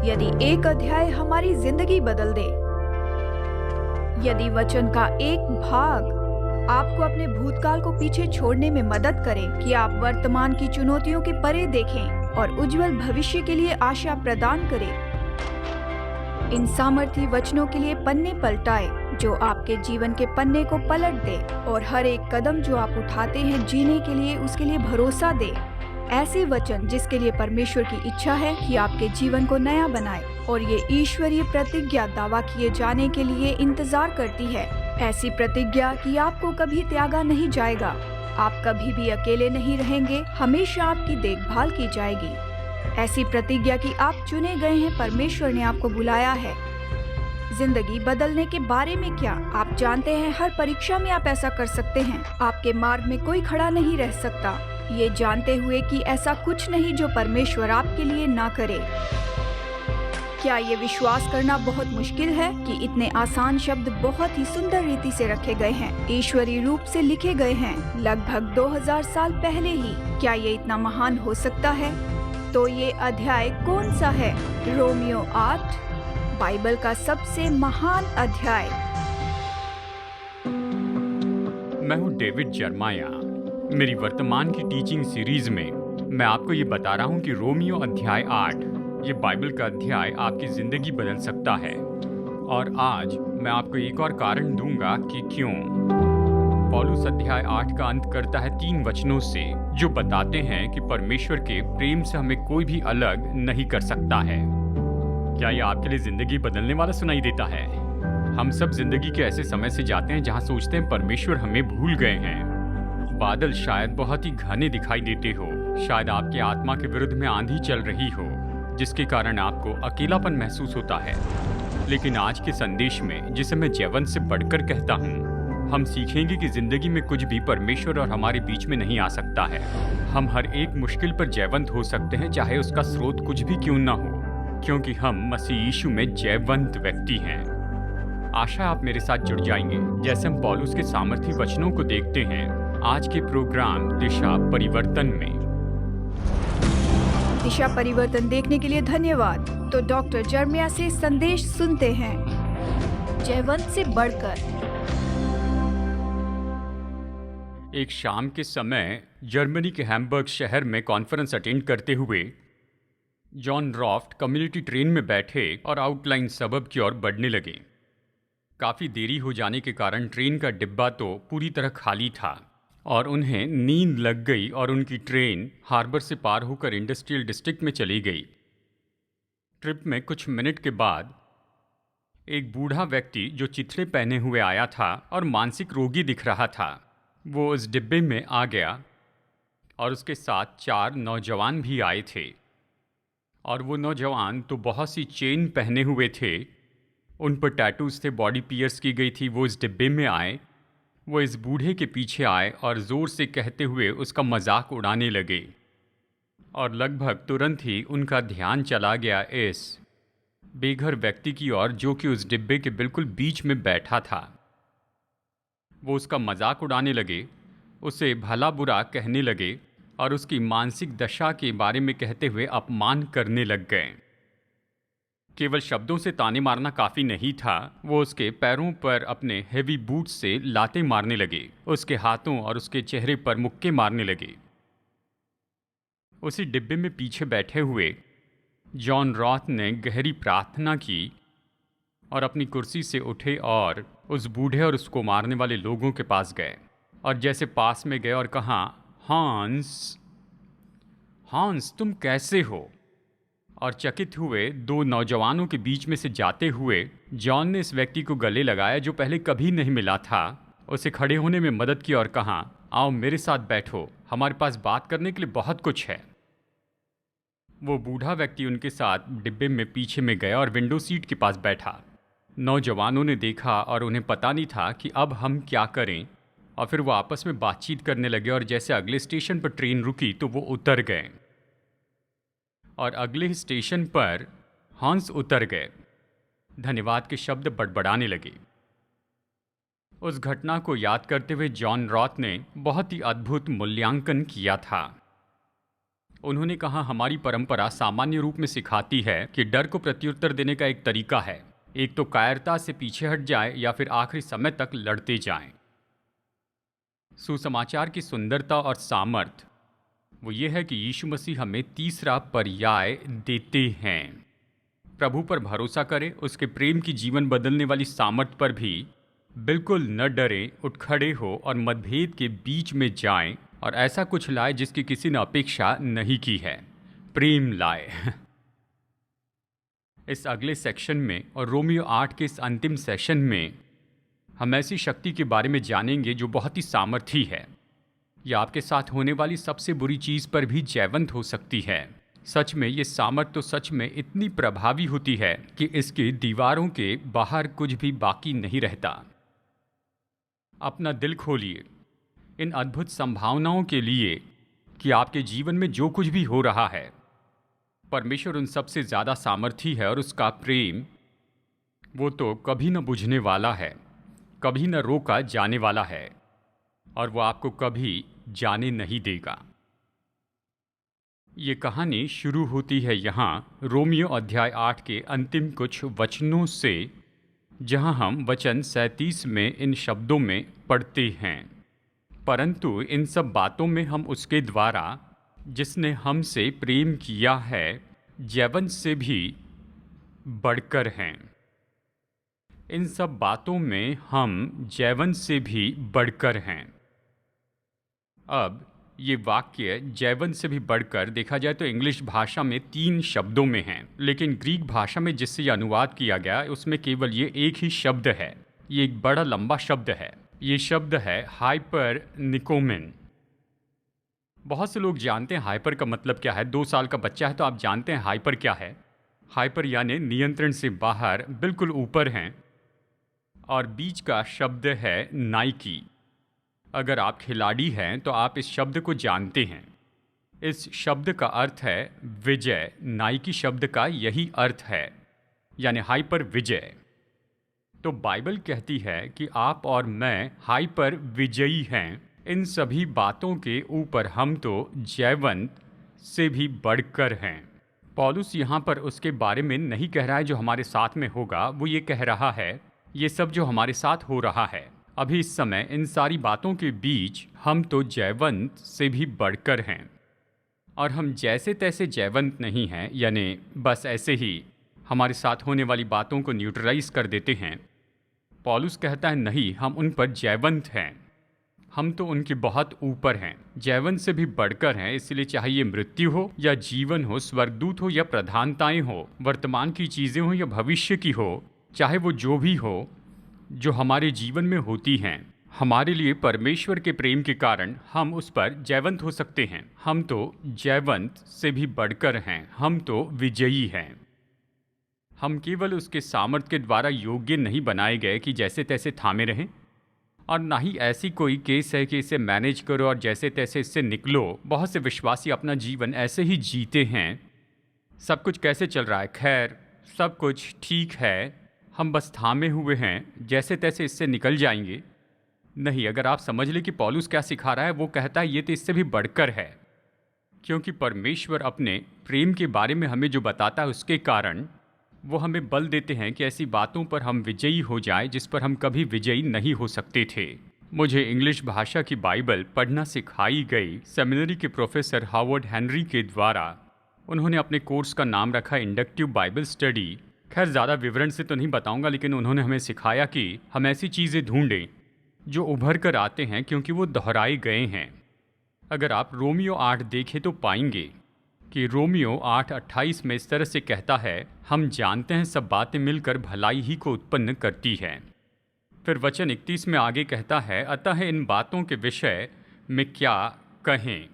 यदि एक अध्याय हमारी जिंदगी बदल दे, यदि वचन का एक भाग आपको अपने भूतकाल को पीछे छोड़ने में मदद करे कि आप वर्तमान की चुनौतियों के परे देखें और उज्जवल भविष्य के लिए आशा प्रदान करे, इन सामर्थी वचनों के लिए पन्ने पलटाए जो आपके जीवन के पन्ने को पलट दे और हर एक कदम जो आप उठाते हैं जीने के लिए उसके लिए भरोसा दे। ऐसे वचन जिसके लिए परमेश्वर की इच्छा है कि आपके जीवन को नया बनाए और ये ईश्वरीय प्रतिज्ञा दावा किए जाने के लिए इंतजार करती है। ऐसी प्रतिज्ञा कि आपको कभी त्यागा नहीं जाएगा, आप कभी भी अकेले नहीं रहेंगे, हमेशा आपकी देखभाल की जाएगी। ऐसी प्रतिज्ञा कि आप चुने गए हैं, परमेश्वर ने आपको बुलाया है। जिंदगी बदलने के बारे में क्या आप जानते हैं? हर परीक्षा में आप ऐसा कर सकते हैं। आपके मार्ग में कोई खड़ा नहीं रह सकता, ये जानते हुए कि ऐसा कुछ नहीं जो परमेश्वर आपके लिए ना करे। क्या ये विश्वास करना बहुत मुश्किल है कि इतने आसान शब्द बहुत ही सुंदर रीति से रखे गए हैं, ईश्वरीय रूप से लिखे गए हैं लगभग 2000 साल पहले ही? क्या ये इतना महान हो सकता है? तो ये अध्याय कौन सा है? रोमियो 8, बाइबल का सबसे महान अध्याय। मैं हूँ डेविड जर्माया। मेरी वर्तमान की टीचिंग सीरीज में मैं आपको ये बता रहा हूँ कि रोमियो अध्याय 8 ये बाइबल का अध्याय आपकी जिंदगी बदल सकता है। और आज मैं आपको एक और कारण दूंगा कि क्यों। पौलुस अध्याय 8 का अंत करता है 3 वचनों से जो बताते हैं कि परमेश्वर के प्रेम से हमें कोई भी अलग नहीं कर सकता है। क्या ये आपके लिए जिंदगी बदलने वाला सुनाई देता है? हम सब जिंदगी के ऐसे समय से जाते हैं जहां सोचते हैं परमेश्वर हमें भूल गए हैं। बादल शायद बहुत ही घने दिखाई देते हो, शायद आपके आत्मा के विरुद्ध में आंधी चल रही हो जिसके कारण आपको अकेलापन महसूस होता है। लेकिन आज के संदेश में, जिसे मैं जयवंत से बढ़कर कहता हूँ, हम सीखेंगे कि जिंदगी में कुछ भी परमेश्वर और हमारे बीच में नहीं आ सकता है। हम हर एक मुश्किल पर जयवंत हो सकते हैं, चाहे उसका स्रोत कुछ भी क्यों ना हो, क्योंकि हम मसीह यीशु में जयवंत व्यक्ति हैं। आशा आप मेरे साथ जुड़ जाएंगे जैसे हम पौलुस के सामर्थी वचनों को देखते हैं आज के प्रोग्राम दिशा परिवर्तन में। दिशा परिवर्तन देखने के लिए धन्यवाद। तो डॉक्टर जर्मिया से संदेश सुनते हैं, जयवंत से बढ़कर। एक शाम के समय जर्मनी के हैम्बर्ग शहर में कॉन्फ्रेंस अटेंड करते हुए जॉन रॉफ्ट कम्युनिटी ट्रेन में बैठे और आउटलाइन सबब की ओर बढ़ने लगे। काफ़ी देरी हो जाने के कारण ट्रेन का डिब्बा तो पूरी तरह खाली था और उन्हें नींद लग गई और उनकी ट्रेन हार्बर से पार होकर इंडस्ट्रियल डिस्ट्रिक्ट में चली गई। ट्रिप में कुछ मिनट के बाद एक बूढ़ा व्यक्ति जो चिथड़े पहने हुए आया था और मानसिक रोगी दिख रहा था, वो उस डिब्बे में आ गया और उसके साथ 4 नौजवान भी आए थे। और वो नौजवान तो बहुत सी चेन पहने हुए थे, उन पर टैटूज थे, बॉडी पियर्स की गई थी। वो इस डिब्बे में आए, वो इस बूढ़े के पीछे आए और ज़ोर से कहते हुए उसका मजाक उड़ाने लगे। और लगभग तुरंत ही उनका ध्यान चला गया इस बेघर व्यक्ति की ओर जो कि उस डिब्बे के बिल्कुल बीच में बैठा था। वो उसका मजाक उड़ाने लगे, उसे भला बुरा कहने लगे और उसकी मानसिक दशा के बारे में कहते हुए अपमान करने लग गए। केवल शब्दों से ताने मारना काफ़ी नहीं था, वो उसके पैरों पर अपने हेवी बूट से लातें मारने लगे, उसके हाथों और उसके चेहरे पर मुक्के मारने लगे। उसी डिब्बे में पीछे बैठे हुए जॉन रॉथ ने गहरी प्रार्थना की और अपनी कुर्सी से उठे और उस बूढ़े और उसको मारने वाले लोगों के पास गए और जैसे पास में गए और कहा, हांस, हांस तुम कैसे हो? और चकित हुए 2 नौजवानों के बीच में से जाते हुए जॉन ने इस व्यक्ति को गले लगाया जो पहले कभी नहीं मिला था, उसे खड़े होने में मदद की और कहा, आओ मेरे साथ बैठो, हमारे पास बात करने के लिए बहुत कुछ है। वो बूढ़ा व्यक्ति उनके साथ डिब्बे में पीछे में गया और विंडो सीट के पास बैठा। नौजवानों ने देखा और उन्हें पता नहीं था कि अब हम क्या करें, और फिर वो आपस में बातचीत करने लगे और जैसे अगले स्टेशन पर ट्रेन रुकी तो वो उतर गए और अगले स्टेशन पर हंस उतर गए। धन्यवाद के शब्द बड़बड़ाने लगे। उस घटना को याद करते हुए जॉन रॉथ ने बहुत ही अद्भुत मूल्यांकन किया था। उन्होंने कहा, हमारी परंपरा सामान्य रूप में सिखाती है कि डर को प्रत्युत्तर देने का एक तरीका है, एक तो कायरता से पीछे हट जाए या फिर आखिरी समय तक लड़ते जाएं। सुसमाचार की सुंदरता और सामर्थ्य वो ये है कि यीशु मसीह हमें तीसरा पर्याय देते हैं। प्रभु पर भरोसा करें, उसके प्रेम की जीवन बदलने वाली सामर्थ्य पर भी बिल्कुल न डरें, उठ खड़े हो और मतभेद के बीच में जाएं और ऐसा कुछ लाए जिसकी किसी ने अपेक्षा नहीं की है। प्रेम लाए। इस अगले सेक्शन में और रोमियो 8 के इस अंतिम सेशन में हम ऐसी शक्ति के बारे में जानेंगे जो बहुत ही सामर्थी है। यह आपके साथ होने वाली सबसे बुरी चीज़ पर भी जयवंत हो सकती है। सच में ये सामर्थ तो सच में इतनी प्रभावी होती है कि इसकी दीवारों के बाहर कुछ भी बाकी नहीं रहता। अपना दिल खोलिए इन अद्भुत संभावनाओं के लिए कि आपके जीवन में जो कुछ भी हो रहा है, परमेश्वर उन सबसे ज़्यादा सामर्थी है और उसका प्रेम वो तो कभी न बुझने वाला है, कभी न रोका जाने वाला है और वो आपको कभी जाने नहीं देगा। ये कहानी शुरू होती है यहाँ रोमियो अध्याय 8 के अंतिम कुछ वचनों से, जहाँ हम वचन 37 में इन शब्दों में पढ़ते हैं, परंतु इन सब बातों में हम उसके द्वारा जिसने हमसे प्रेम किया है जयवंत से भी बढ़कर हैं। इन सब बातों में हम जयवंत से भी बढ़कर हैं। अब ये वाक्य जयवंत से भी बढ़कर देखा जाए तो इंग्लिश भाषा में 3 शब्दों में हैं, लेकिन ग्रीक भाषा में जिससे ये अनुवाद किया गया उसमें केवल ये एक ही शब्द है। ये एक बड़ा लंबा शब्द है। ये शब्द है हाइपर निकोमेन। बहुत से लोग जानते हैं हाइपर का मतलब क्या है। 2 साल का बच्चा है तो आप जानते हैं हाइपर क्या है। हाइपर यानी नियंत्रण से बाहर, बिल्कुल ऊपर हैं। और बीच का शब्द है नाइकी। अगर आप खिलाड़ी हैं तो आप इस शब्द को जानते हैं। इस शब्द का अर्थ है विजय। नाइकी शब्द का यही अर्थ है, यानी हाइपर विजय। तो बाइबल कहती है कि आप और मैं हाइपर विजयी हैं। इन सभी बातों के ऊपर हम तो जयवंत से भी बढ़कर हैं। पौलुस यहाँ पर उसके बारे में नहीं कह रहा है जो हमारे साथ में होगा, वो ये कह रहा है ये सब जो हमारे साथ हो रहा है अभी इस समय, इन सारी बातों के बीच हम तो जयवंत से भी बढ़कर हैं। और हम जैसे तैसे जयवंत नहीं हैं, यानी बस ऐसे ही हमारे साथ होने वाली बातों को न्यूट्रलाइज कर देते हैं। पौलुस कहता है नहीं, हम उन पर जयवंत हैं। हम तो उनके बहुत ऊपर हैं, जयवंत से भी बढ़कर हैं। इसलिए चाहे ये मृत्यु हो या जीवन हो, स्वर्गदूत हो या प्रधानताएं हो, वर्तमान की चीज़ें हो या भविष्य की हो, चाहे वो जो भी हो जो हमारे जीवन में होती हैं, हमारे लिए परमेश्वर के प्रेम के कारण हम उस पर जयवंत हो सकते हैं। हम तो जयवंत से भी बढ़कर हैं। हम तो विजयी हैं। हम केवल उसके सामर्थ्य के द्वारा योग्य नहीं बनाए गए कि जैसे तैसे थामे रहें, और ना ही ऐसी कोई केस है कि इसे मैनेज करो और जैसे तैसे इससे निकलो। बहुत से विश्वासी अपना जीवन ऐसे ही जीते हैं। सब कुछ कैसे चल रहा है, खैर सब कुछ ठीक है, हम बस थामे हुए हैं, जैसे तैसे इससे निकल जाएंगे। नहीं, अगर आप समझ लें कि पौलुस क्या सिखा रहा है, वो कहता है ये तो इससे भी बढ़कर है, क्योंकि परमेश्वर अपने प्रेम के बारे में हमें जो बताता है उसके कारण वो हमें बल देते हैं कि ऐसी बातों पर हम विजयी हो जाएं जिस पर हम कभी विजयी नहीं हो सकते थे। मुझे इंग्लिश भाषा की बाइबल पढ़ना सिखाई गई सेमिनरी के प्रोफेसर हावर्ड हेनरी के द्वारा। उन्होंने अपने कोर्स का नाम रखा इंडक्टिव बाइबल स्टडी। खैर ज़्यादा विवरण से तो नहीं बताऊंगा, लेकिन उन्होंने हमें सिखाया कि हम ऐसी चीज़ें ढूंढें जो उभर कर आते हैं क्योंकि वो दोहराए गए हैं। अगर आप रोमियो 8 देखें तो पाएंगे कि रोमियो 8:28 में इस तरह से कहता है, हम जानते हैं सब बातें मिलकर भलाई ही को उत्पन्न करती हैं। फिर वचन 31 में आगे कहता है, अतः इन बातों के विषय में क्या कहें।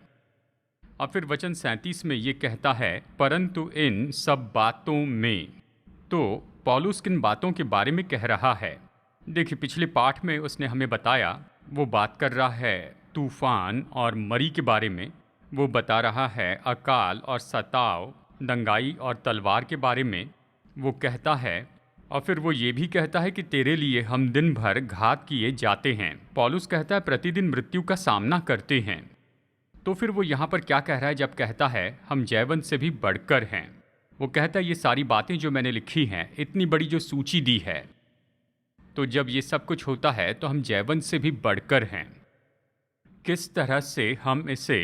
और फिर वचन 37 में ये कहता है, परंतु इन सब बातों में। तो पौलुस किन बातों के बारे में कह रहा है? देखिए, पिछले पाठ में उसने हमें बताया, वो बात कर रहा है तूफान और मरी के बारे में। वो बता रहा है अकाल और सताव, दंगाई और तलवार के बारे में वो कहता है। और फिर वो ये भी कहता है कि तेरे लिए हम दिन भर घात किए जाते हैं। पौलुस कहता है प्रतिदिन मृत्यु का सामना करते हैं। तो फिर वो यहाँ पर क्या कह रहा है जब कहता है हम जयवंत से भी बढ़कर हैं? वो कहता है ये सारी बातें जो मैंने लिखी हैं, इतनी बड़ी जो सूची दी है, तो जब ये सब कुछ होता है तो हम जयवंत से भी बढ़कर हैं। किस तरह से हम इसे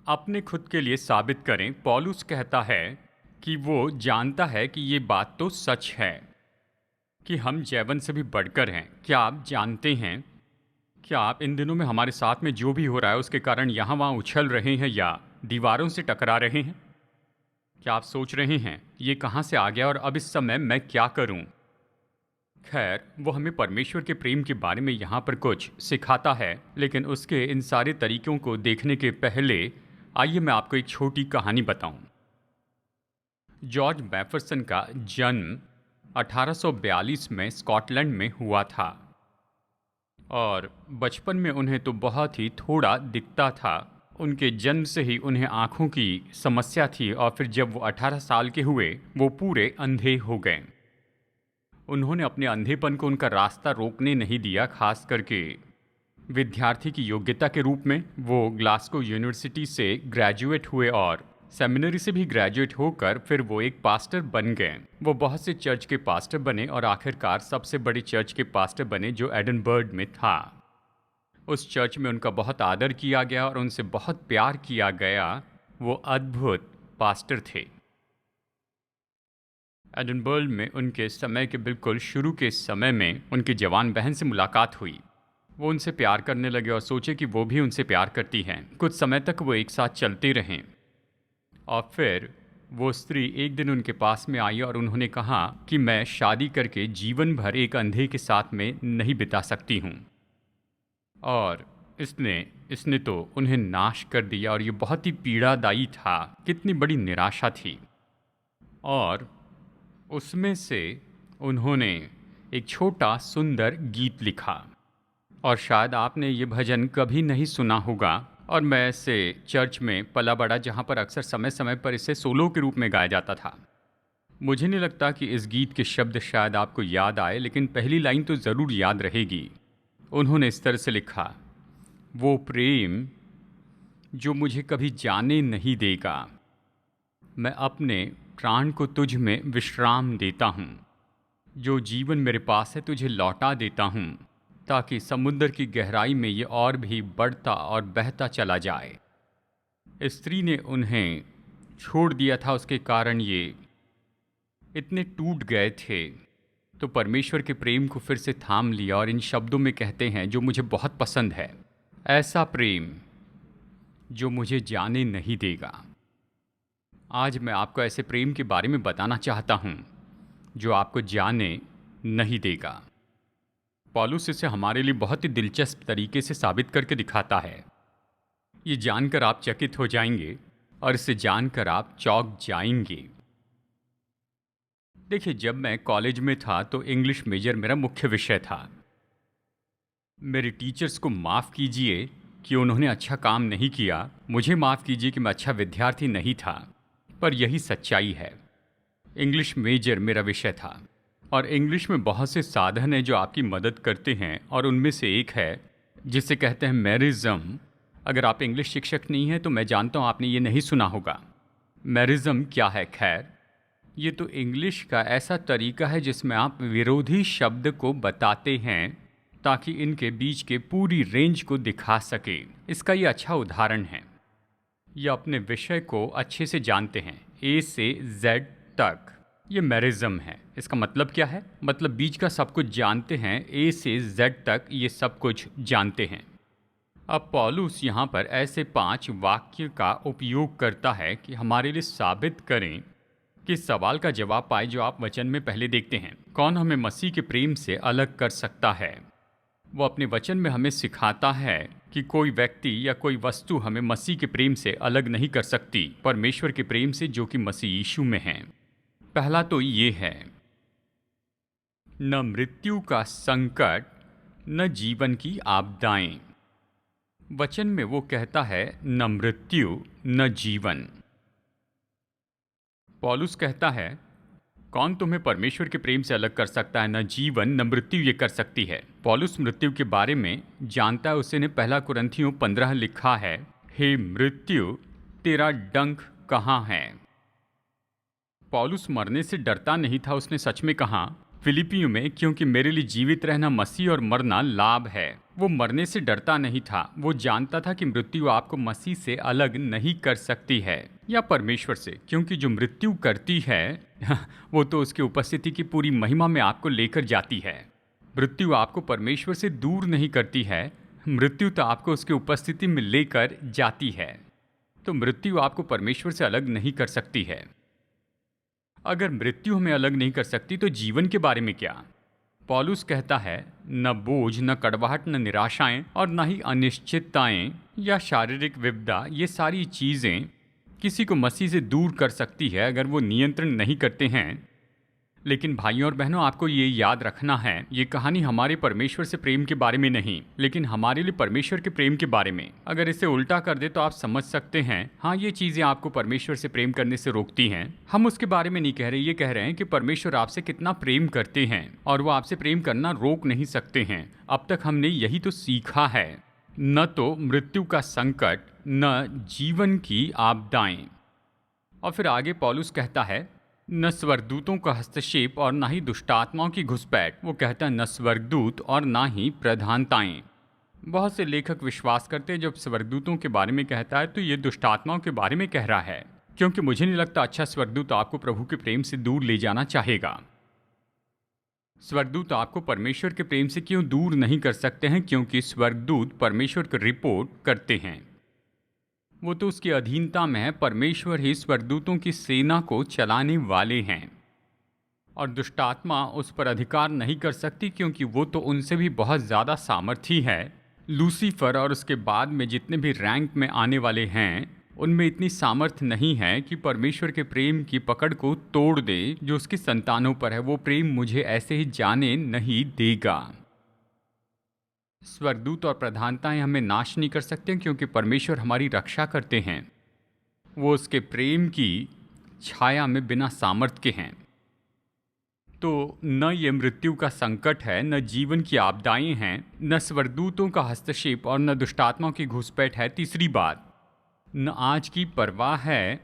अपने खुद के लिए साबित करें? पौलुस कहता है कि वो जानता है कि ये बात तो सच है कि हम जयवंत से भी बढ़कर हैं। क्या आप जानते हैं? क्या आप इन दिनों में हमारे साथ में जो भी हो रहा है उसके कारण यहाँ वहाँ उछल रहे हैं या दीवारों से टकरा रहे हैं? क्या आप सोच रहे हैं ये कहाँ से आ गया और अब इस समय मैं क्या करूं? खैर, वो हमें परमेश्वर के प्रेम के बारे में यहाँ पर कुछ सिखाता है, लेकिन उसके इन सारे तरीकों को देखने के पहले आइए मैं आपको एक छोटी कहानी बताऊं। जॉर्ज मैफरसन का जन्म 1842 में स्कॉटलैंड में हुआ था और बचपन में उन्हें तो बहुत ही थोड़ा दिखता था। उनके जन्म से ही उन्हें आँखों की समस्या थी और फिर जब वो 18 साल के हुए वो पूरे अंधे हो गए। उन्होंने अपने अंधेपन को उनका रास्ता रोकने नहीं दिया। खास करके विद्यार्थी की योग्यता के रूप में वो ग्लासगो यूनिवर्सिटी से ग्रेजुएट हुए और सेमिनरी से भी ग्रेजुएट होकर फिर वो एक पास्टर बन गए। वो बहुत से चर्च के पास्टर बने और आखिरकार सबसे बड़े चर्च के पास्टर बने जो एडनबर्ग में था। उस चर्च में उनका बहुत आदर किया गया और उनसे बहुत प्यार किया गया। वो अद्भुत पास्टर थे। एडनबर्ग में उनके समय के बिल्कुल शुरू के समय में उनकी जवान बहन से मुलाकात हुई। वो उनसे प्यार करने लगे और सोचे कि वो भी उनसे प्यार करती हैं। कुछ समय तक वो एक साथ चलते रहें और फिर वो स्त्री एक दिन उनके पास में आई और उन्होंने कहा कि मैं शादी करके जीवन भर एक अंधे के साथ में नहीं बिता सकती हूँ। और इसने तो उन्हें नाश कर दिया और ये बहुत ही पीड़ादायी था। कितनी बड़ी निराशा थी। और उसमें से उन्होंने एक छोटा सुंदर गीत लिखा और शायद आपने ये भजन कभी नहीं सुना होगा। और मैं इसे चर्च में पला बड़ा जहाँ पर अक्सर समय समय पर इसे सोलो के रूप में गाया जाता था। मुझे नहीं लगता कि इस गीत के शब्द शायद आपको याद आए, लेकिन पहली लाइन तो ज़रूर याद रहेगी। उन्होंने इस तरह से लिखा, वो प्रेम जो मुझे कभी जाने नहीं देगा, मैं अपने प्राण को तुझ में विश्राम देता हूँ। जो जीवन मेरे पास है तुझे लौटा देता हूँ, ताकि समुद्र की गहराई में ये और भी बढ़ता और बहता चला जाए। स्त्री ने उन्हें छोड़ दिया था, उसके कारण ये इतने टूट गए थे। तो परमेश्वर के प्रेम को फिर से थाम लिया और इन शब्दों में कहते हैं जो मुझे बहुत पसंद है, ऐसा प्रेम जो मुझे जाने नहीं देगा। आज मैं आपको ऐसे प्रेम के बारे में बताना चाहता हूँ जो आपको जाने नहीं देगा। पौलुस इसे हमारे लिए बहुत ही दिलचस्प तरीके से साबित करके दिखाता है। ये जानकर आप चकित हो जाएंगे और इसे जानकर आप चौंक जाएंगे। देखिए, जब मैं कॉलेज में था तो इंग्लिश मेजर मेरा मुख्य विषय था। मेरे टीचर्स को माफ़ कीजिए कि उन्होंने अच्छा काम नहीं किया, मुझे माफ़ कीजिए कि मैं अच्छा विद्यार्थी नहीं था, पर यही सच्चाई है। इंग्लिश मेजर मेरा विषय था और इंग्लिश में बहुत से साधन हैं जो आपकी मदद करते हैं और उनमें से एक है जिसे कहते हैं मैरिज्म। अगर आप इंग्लिश शिक्षक नहीं हैं तो मैं जानता हूँ आपने ये नहीं सुना होगा। मैरिज्म क्या है? खैर, ये तो इंग्लिश का ऐसा तरीका है जिसमें आप विरोधी शब्द को बताते हैं ताकि इनके बीच के पूरी रेंज को दिखा सके। इसका ये अच्छा उदाहरण है। ये अपने विषय को अच्छे से जानते हैं, ए से जेड तक। ये मैरिज्म है। इसका मतलब क्या है? मतलब बीच का सब कुछ जानते हैं, ए से जेड तक ये सब कुछ जानते हैं। अब पौलुस यहाँ पर ऐसे 5 वाक्य का उपयोग करता है कि हमारे लिए साबित करें कि सवाल का जवाब पाए जो आप वचन में पहले देखते हैं। कौन हमें मसीह के प्रेम से अलग कर सकता है? वो अपने वचन में हमें सिखाता है कि कोई व्यक्ति या कोई वस्तु हमें मसीह के प्रेम से अलग नहीं कर सकती, परमेश्वर के प्रेम से जो कि मसीह यीशु में है। पहला तो ये है, न मृत्यु का संकट, न जीवन की आपदाएं। वचन में वो कहता है न मृत्यु न जीवन। पौलुस कहता है कौन तुम्हें परमेश्वर के प्रेम से अलग कर सकता है? न जीवन न मृत्यु ये कर सकती है। पौलुस मृत्यु के बारे में जानता है। उसने 1 कुरिन्थियों 15 लिखा है, हे मृत्यु, तेरा डंक कहाँ है? पौलुस मरने से डरता नहीं था। उसने सच में कहा फिलिपियों में, क्योंकि मेरे लिए जीवित रहना मसीह और मरना लाभ है। वो मरने से डरता नहीं था। वो जानता था कि मृत्यु आपको मसीह से अलग नहीं कर सकती है या परमेश्वर से, क्योंकि जो मृत्यु करती है वो तो उसकी उपस्थिति की पूरी महिमा में आपको लेकर जाती है। मृत्यु आपको परमेश्वर से दूर नहीं करती है, मृत्यु तो आपको उसकी उपस्थिति में लेकर जाती है। तो मृत्यु आपको परमेश्वर से अलग नहीं कर सकती है। अगर मृत्यु हमें अलग नहीं कर सकती तो जीवन के बारे में क्या? पौलुस कहता है, न बोझ, न कड़वाहट, न निराशाएं और न ही अनिश्चितताएं या शारीरिक विपदा, ये सारी चीज़ें किसी को मसीह से दूर कर सकती है अगर वो नियंत्रण नहीं करते हैं। लेकिन भाइयों और बहनों, आपको ये याद रखना है, ये कहानी हमारे परमेश्वर से प्रेम के बारे में नहीं, लेकिन हमारे लिए परमेश्वर के प्रेम के बारे में। अगर इसे उल्टा कर दे तो आप समझ सकते हैं, हाँ, ये चीज़ें आपको परमेश्वर से प्रेम करने से रोकती हैं। हम उसके बारे में नहीं कह रहे, ये कह रहे हैं कि परमेश्वर आपसे कितना प्रेम करते हैं और वो आपसे प्रेम करना रोक नहीं सकते हैं। अब तक हमने यही तो सीखा है, न तो मृत्यु का संकट, न जीवन की आपदाएं। और फिर आगे पौलुस कहता है, न स्वर्गदूतों का हस्तक्षेप और ना ही दुष्टात्माओं की घुसपैठ। वो कहता है न स्वर्गदूत और ना ही प्रधानताएं। बहुत से लेखक विश्वास करते हैं जब स्वर्गदूतों के बारे में कहता है तो ये दुष्टात्माओं के बारे में कह रहा है, क्योंकि मुझे नहीं लगता अच्छा स्वर्गदूत आपको प्रभु के प्रेम से दूर ले जाना चाहेगा। स्वर्गदूत आपको परमेश्वर के प्रेम से क्यों दूर नहीं कर सकते हैं? क्योंकि स्वर्गदूत परमेश्वर की रिपोर्ट करते हैं, वो तो उसकी अधीनता में है। परमेश्वर ही स्वर्गदूतों की सेना को चलाने वाले हैं और दुष्टात्मा उस पर अधिकार नहीं कर सकती, क्योंकि वो तो उनसे भी बहुत ज़्यादा सामर्थी है। लूसीफर और उसके बाद में जितने भी रैंक में आने वाले हैं, उनमें इतनी सामर्थ्य नहीं है कि परमेश्वर के प्रेम की पकड़ को तोड़ दे जो उसकी संतानों पर है। वो प्रेम मुझे ऐसे ही जाने नहीं देगा। स्वर्गदूत और प्रधानताएं हमें नाश नहीं कर सकते, क्योंकि परमेश्वर हमारी रक्षा करते हैं। वो उसके प्रेम की छाया में बिना सामर्थ्य के हैं। तो न ये मृत्यु का संकट है, न जीवन की आपदाएं हैं, न स्वर्गदूतों का हस्तक्षेप और न दुष्टात्माओं की घुसपैठ है। तीसरी बात, न आज की परवाह है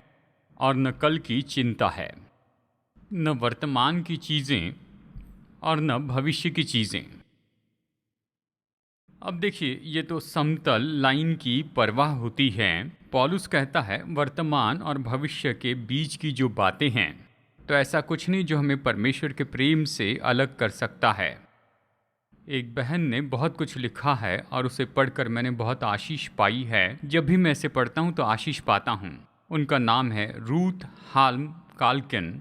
और न कल की चिंता है, न वर्तमान की चीज़ें और न भविष्य की चीज़ें। अब देखिए, ये तो समतल लाइन की परवाह होती है। पौलुस कहता है वर्तमान और भविष्य के बीच की जो बातें हैं, तो ऐसा कुछ नहीं जो हमें परमेश्वर के प्रेम से अलग कर सकता है। एक बहन ने बहुत कुछ लिखा है और उसे पढ़कर मैंने बहुत आशीष पाई है। जब भी मैं इसे पढ़ता हूँ तो आशीष पाता हूँ। उनका नाम है रूथ हाल्म काल्किन।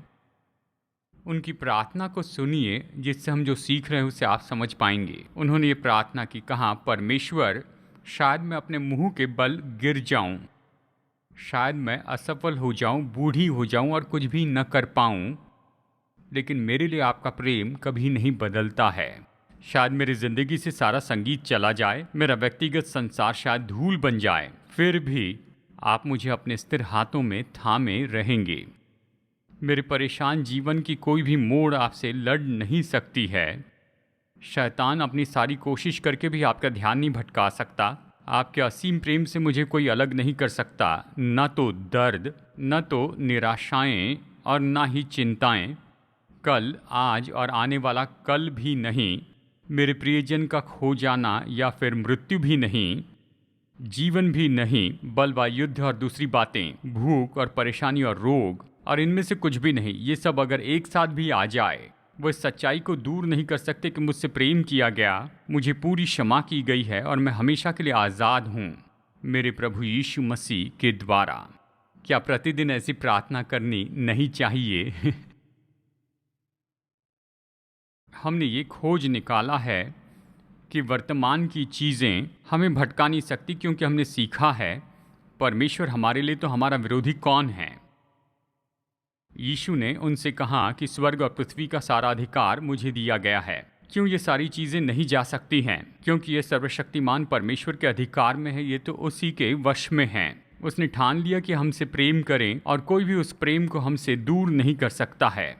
उनकी प्रार्थना को सुनिए, जिससे हम जो सीख रहे हैं उसे आप समझ पाएंगे। उन्होंने ये प्रार्थना की, कहा, परमेश्वर, शायद मैं अपने मुंह के बल गिर जाऊं, शायद मैं असफल हो जाऊं, बूढ़ी हो जाऊं और कुछ भी न कर पाऊं, लेकिन मेरे लिए आपका प्रेम कभी नहीं बदलता है। शायद मेरी ज़िंदगी से सारा संगीत चला जाए, मेरा व्यक्तिगत संसार शायद धूल बन जाए, फिर भी आप मुझे अपने स्थिर हाथों में थामे रहेंगे। मेरे परेशान जीवन की कोई भी मोड़ आपसे लड़ नहीं सकती है। शैतान अपनी सारी कोशिश करके भी आपका ध्यान नहीं भटका सकता। आपके असीम प्रेम से मुझे कोई अलग नहीं कर सकता। न तो दर्द, न तो निराशाएं और न ही चिंताएं, कल, आज और आने वाला कल भी नहीं, मेरे प्रियजन का खो जाना या फिर मृत्यु भी नहीं, जीवन भी नहीं, बल व युद्ध और दूसरी बातें, भूख और परेशानी और रोग और इनमें से कुछ भी नहीं। ये सब अगर एक साथ भी आ जाए, वो इस सच्चाई को दूर नहीं कर सकते कि मुझसे प्रेम किया गया, मुझे पूरी क्षमा की गई है और मैं हमेशा के लिए आज़ाद हूँ मेरे प्रभु यीशु मसीह के द्वारा। क्या प्रतिदिन ऐसी प्रार्थना करनी नहीं चाहिए? हमने ये खोज निकाला है कि वर्तमान की चीज़ें हमें भटका नहीं सकती, क्योंकि हमने सीखा है परमेश्वर हमारे लिए तो हमारा विरोधी कौन है। यीशु ने उनसे कहा कि स्वर्ग और पृथ्वी का सारा अधिकार मुझे दिया गया है। क्यों ये सारी चीज़ें नहीं जा सकती हैं? क्योंकि ये सर्वशक्तिमान परमेश्वर के अधिकार में है, ये तो उसी के वश में है। उसने ठान लिया कि हमसे प्रेम करें और कोई भी उस प्रेम को हमसे दूर नहीं कर सकता है।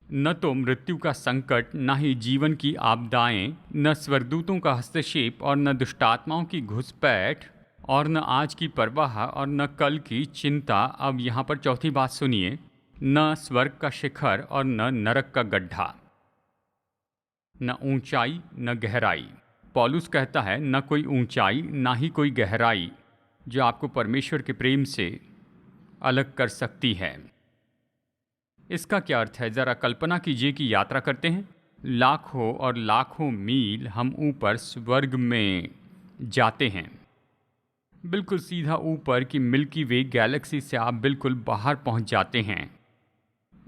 न तो मृत्यु का संकट, न ही जीवन की आपदाएं, न स्वर्गदूतों का हस्तक्षेप और न दुष्टात्माओं की घुसपैठ, और न आज की परवाह और न कल की चिंता। अब यहाँ पर चौथी बात सुनिए, न स्वर्ग का शिखर और न नरक का गड्ढा, न ऊंचाई न गहराई। पौलुस कहता है न कोई ऊंचाई ना ही कोई गहराई जो आपको परमेश्वर के प्रेम से अलग कर सकती है। इसका क्या अर्थ है? ज़रा कल्पना कीजिए कि यात्रा करते हैं, लाखों और लाखों मील हम ऊपर स्वर्ग में जाते हैं, बिल्कुल सीधा ऊपर की मिल्की वे गैलेक्सी से आप बिल्कुल बाहर पहुंच जाते हैं।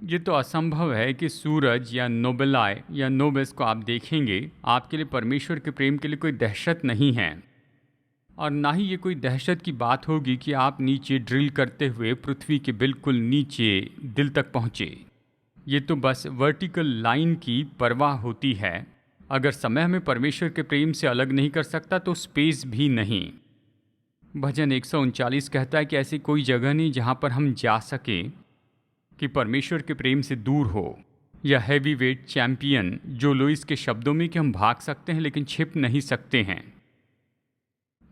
ये तो असंभव है कि सूरज या नोबेलाए या नोबेस को आप देखेंगे। आपके लिए परमेश्वर के प्रेम के लिए कोई दहशत नहीं है, और ना ही ये कोई दहशत की बात होगी कि आप नीचे ड्रिल करते हुए पृथ्वी के बिल्कुल नीचे दिल तक पहुँचे। ये तो बस वर्टिकल लाइन की परवाह होती है। अगर समय हमें परमेश्वर के प्रेम से अलग नहीं कर सकता तो स्पेस भी नहीं। भजन 139 कहता है कि ऐसी कोई जगह नहीं जहाँ पर हम जा सकें कि परमेश्वर के प्रेम से दूर हो। या हैवी वेट चैंपियन जो लुइस के शब्दों में कि हम भाग सकते हैं लेकिन छिप नहीं सकते हैं।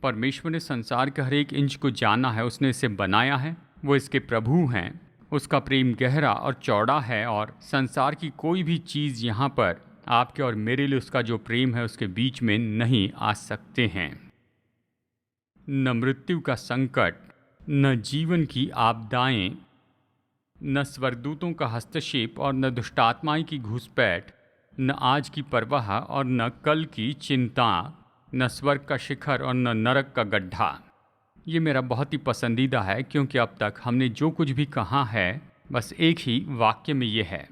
परमेश्वर ने संसार के हर एक इंच को जाना है, उसने इसे बनाया है, वो इसके प्रभु हैं। उसका प्रेम गहरा और चौड़ा है, और संसार की कोई भी चीज़ यहाँ पर आपके और मेरे लिए उसका जो प्रेम है उसके बीच में नहीं आ सकते हैं। न मृत्यु का संकट, न जीवन की आपदाएं, न स्वर्गदूतों का हस्तक्षेप और न दुष्टात्माएं की घुसपैठ, न आज की परवाह और न कल की चिंता, न स्वर्ग का शिखर और न नरक का गड्ढा। ये मेरा बहुत ही पसंदीदा है, क्योंकि अब तक हमने जो कुछ भी कहा है बस एक ही वाक्य में ये है,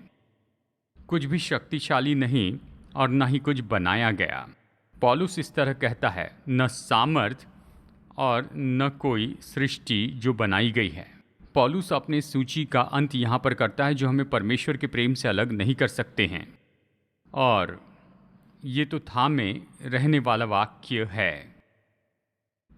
कुछ भी शक्तिशाली नहीं और न ही कुछ बनाया गया। पौलुस इस तरह कहता है, न सामर्थ और न कोई सृष्टि जो बनाई गई है। पौलुस अपने सूची का अंत यहाँ पर करता है जो हमें परमेश्वर के प्रेम से अलग नहीं कर सकते हैं, और ये तो थामे रहने वाला वाक्य है।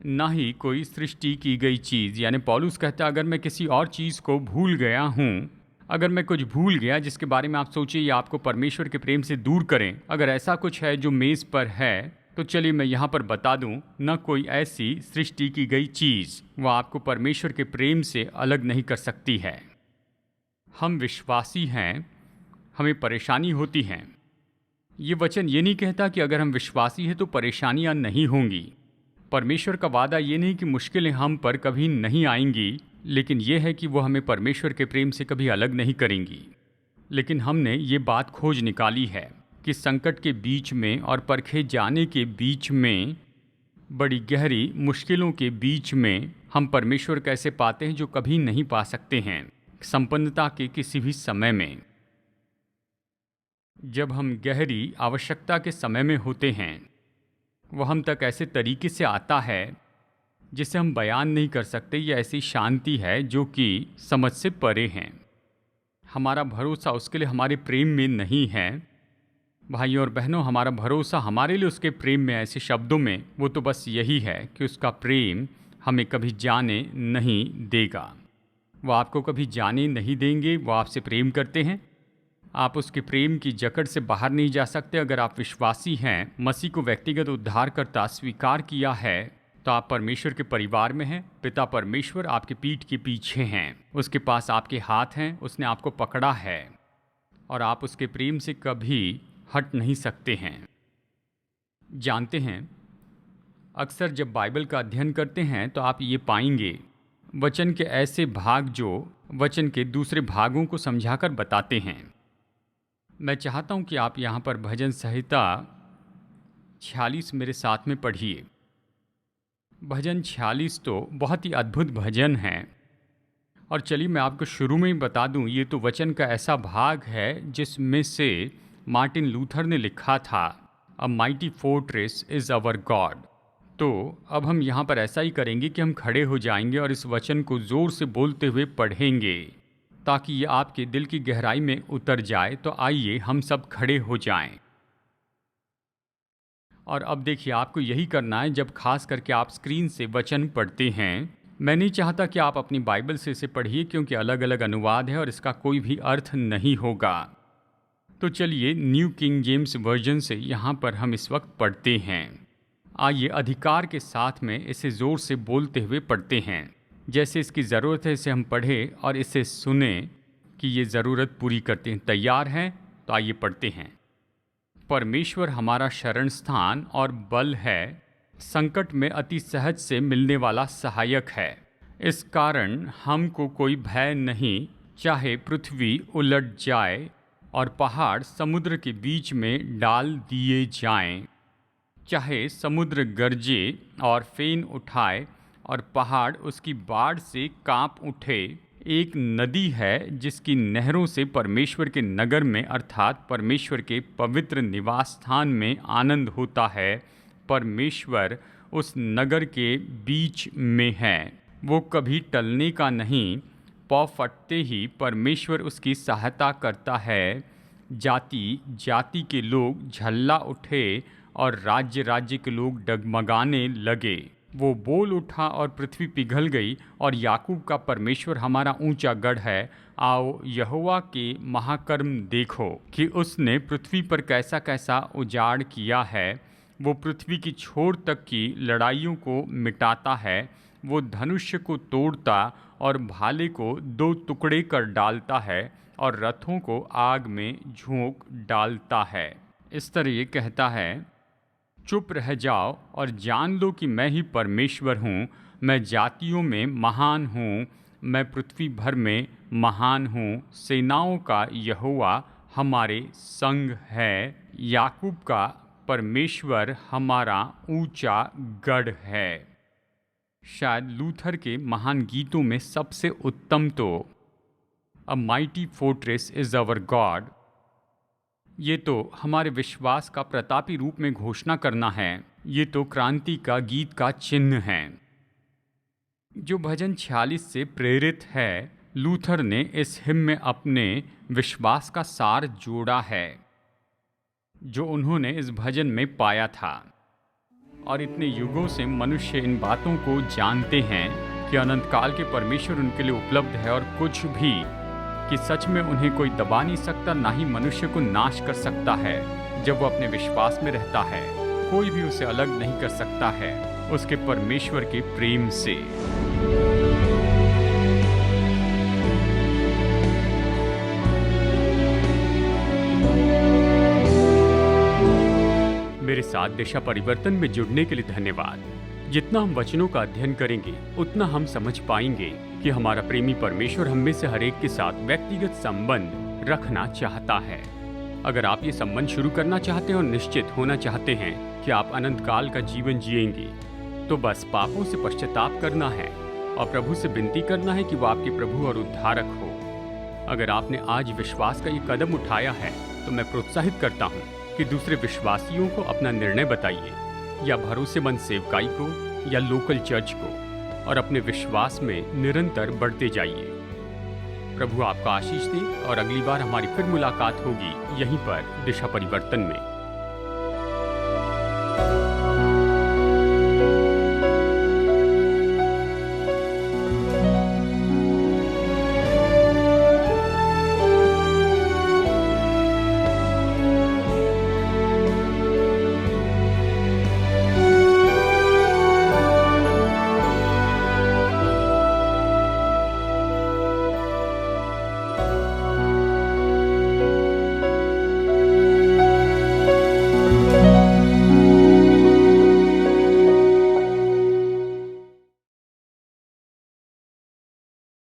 ना ही कोई सृष्टि की गई चीज़, यानी पौलुस कहता है अगर मैं किसी और चीज़ को भूल गया हूँ, अगर मैं कुछ भूल गया जिसके बारे में आप सोचिए या आपको परमेश्वर के प्रेम से दूर करें, अगर ऐसा कुछ है जो मेज़ पर है, तो चलिए मैं यहाँ पर बता दूँ, न कोई ऐसी सृष्टि की गई चीज़ वह आपको परमेश्वर के प्रेम से अलग नहीं कर सकती है। हम विश्वासी हैं, हमें परेशानी होती हैं। ये वचन ये नहीं कहता कि अगर हम विश्वासी हैं तो परेशानियाँ नहीं होंगी। परमेश्वर का वादा ये नहीं कि मुश्किलें हम पर कभी नहीं आएंगी, लेकिन यह है कि वो हमें परमेश्वर के प्रेम से कभी अलग नहीं करेंगी। लेकिन हमने ये बात खोज निकाली है कि संकट के बीच में और परखे जाने के बीच में, बड़ी गहरी मुश्किलों के बीच में हम परमेश्वर कैसे पाते हैं जो कभी नहीं पा सकते हैं संपन्नता के किसी भी समय में। जब हम गहरी आवश्यकता के समय में होते हैं, वह हम तक ऐसे तरीके से आता है जिसे हम बयान नहीं कर सकते। यह ऐसी शांति है जो कि समझ से परे हैं। हमारा भरोसा उसके लिए हमारे प्रेम में नहीं है। भाइयों और बहनों, हमारा भरोसा हमारे लिए उसके प्रेम में, ऐसे शब्दों में वो तो बस यही है कि उसका प्रेम हमें कभी जाने नहीं देगा। वो आपको कभी जाने नहीं देंगे। वो आपसे प्रेम करते हैं। आप उसके प्रेम की जकड़ से बाहर नहीं जा सकते। अगर आप विश्वासी हैं, मसीह को व्यक्तिगत उद्धारकर्ता स्वीकार किया है, तो आप परमेश्वर के परिवार में हैं। पिता परमेश्वर आपके पीठ के पीछे हैं, उसके पास आपके हाथ हैं, उसने आपको पकड़ा है और आप उसके प्रेम से कभी हट नहीं सकते हैं। जानते हैं, अक्सर जब बाइबल का अध्ययन करते हैं तो आप ये पाएंगे वचन के ऐसे भाग जो वचन के दूसरे भागों को समझाकर बताते हैं। मैं चाहता हूं कि आप यहाँ पर भजन संहिता 46 मेरे साथ में पढ़िए। भजन 46 तो बहुत ही अद्भुत भजन है, और चलिए मैं आपको शुरू में ही बता दूं, ये तो वचन का ऐसा भाग है जिसमें से मार्टिन लूथर ने लिखा था, अ mighty fortress is our God. तो अब हम यहाँ पर ऐसा ही करेंगे कि हम खड़े हो जाएंगे और इस वचन को ज़ोर से बोलते हुए पढ़ेंगे ताकि ये आपके दिल की गहराई में उतर जाए। तो आइए हम सब खड़े हो जाएं। और अब देखिए, आपको यही करना है जब खास करके आप स्क्रीन से वचन पढ़ते हैं। मैं नहीं चाहता कि आप अपनी बाइबल से इसे पढ़िए, क्योंकि अलग अलग अनुवाद है और इसका कोई भी अर्थ नहीं होगा। तो चलिए न्यू किंग जेम्स वर्जन से यहाँ पर हम इस वक्त पढ़ते हैं। आइए अधिकार के साथ में इसे ज़ोर से बोलते हुए पढ़ते हैं। जैसे इसकी ज़रूरत है इसे हम पढ़ें और इसे सुने कि ये ज़रूरत पूरी करते हैं। तैयार हैं? तो आइए पढ़ते हैं। परमेश्वर हमारा शरण स्थान और बल है, संकट में अति सहज से मिलने वाला सहायक है। इस कारण हमको कोई भय नहीं, चाहे पृथ्वी उलट जाए और पहाड़ समुद्र के बीच में डाल दिए जाएं, चाहे समुद्र गरजे और फेन उठाए और पहाड़ उसकी बाढ़ से कांप उठे। एक नदी है जिसकी नहरों से परमेश्वर के नगर में अर्थात परमेश्वर के पवित्र निवास स्थान में आनंद होता है। परमेश्वर उस नगर के बीच में है, वो कभी टलने का नहीं। पौ फटते ही परमेश्वर उसकी सहायता करता है। जाति जाति के लोग झल्ला उठे और राज्य राज्य के लोग डगमगाने लगे। वो बोल उठा और पृथ्वी पिघल गई और याकूब का परमेश्वर हमारा ऊंचा गढ़ है। आओ यहोवा के महाकर्म देखो कि उसने पृथ्वी पर कैसा कैसा उजाड़ किया है। वो पृथ्वी की छोर तक की लड़ाइयों को मिटाता है। वो धनुष्य को तोड़ता और भाले को दो टुकड़े कर डालता है और रथों को आग में झोंक डालता है। इस तरह ये कहता है, चुप रह जाओ और जान लो कि मैं ही परमेश्वर हूँ। मैं जातियों में महान हूँ, मैं पृथ्वी भर में महान हूँ। सेनाओं का यहोवा हमारे संग है। याकूब का परमेश्वर हमारा ऊंचा गढ़ है। शायद लूथर के महान गीतों में सबसे उत्तम तो अ mighty fortress is our God. ये तो हमारे विश्वास का प्रतापी रूप में घोषणा करना है। ये तो क्रांति का गीत का चिन्ह है जो भजन 46 से प्रेरित है। लूथर ने इस हिम में अपने विश्वास का सार जोड़ा है जो उन्होंने इस भजन में पाया था। और इतने युगों से मनुष्य इन बातों को जानते हैं कि अनंत काल के परमेश्वर उनके लिए उपलब्ध है और कुछ भी, कि सच में उन्हें कोई दबा नहीं सकता, ना ही मनुष्य को नाश कर सकता है। जब वो अपने विश्वास में रहता है, कोई भी उसे अलग नहीं कर सकता है उसके परमेश्वर के प्रेम से। मेरे साथ दिशा परिवर्तन में जुड़ने के लिए धन्यवाद। जितना हम वचनों का अध्ययन करेंगे उतना हम समझ पाएंगे कि हमारा प्रेमी परमेश्वर हम में से हर एक के साथ व्यक्तिगत संबंध रखना चाहता है। अगर आप ये संबंध शुरू करना चाहते हैं और निश्चित होना चाहते हैं कि आप अनंत काल का जीवन जिएंगे, तो बस पापों से पश्चाताप करना है और प्रभु से विनती करना है कि वो आपके प्रभु और उद्धारक हो। अगर आपने आज विश्वास का ये कदम उठाया है तो मैं प्रोत्साहित करता हूँ कि दूसरे विश्वासियों को अपना निर्णय बताइए, या भरोसेमंद सेवकाई को या लोकल चर्च को, और अपने विश्वास में निरंतर बढ़ते जाइए। प्रभु आपका आशीष दे और अगली बार हमारी फिर मुलाकात होगी यहीं पर दिशा परिवर्तन में।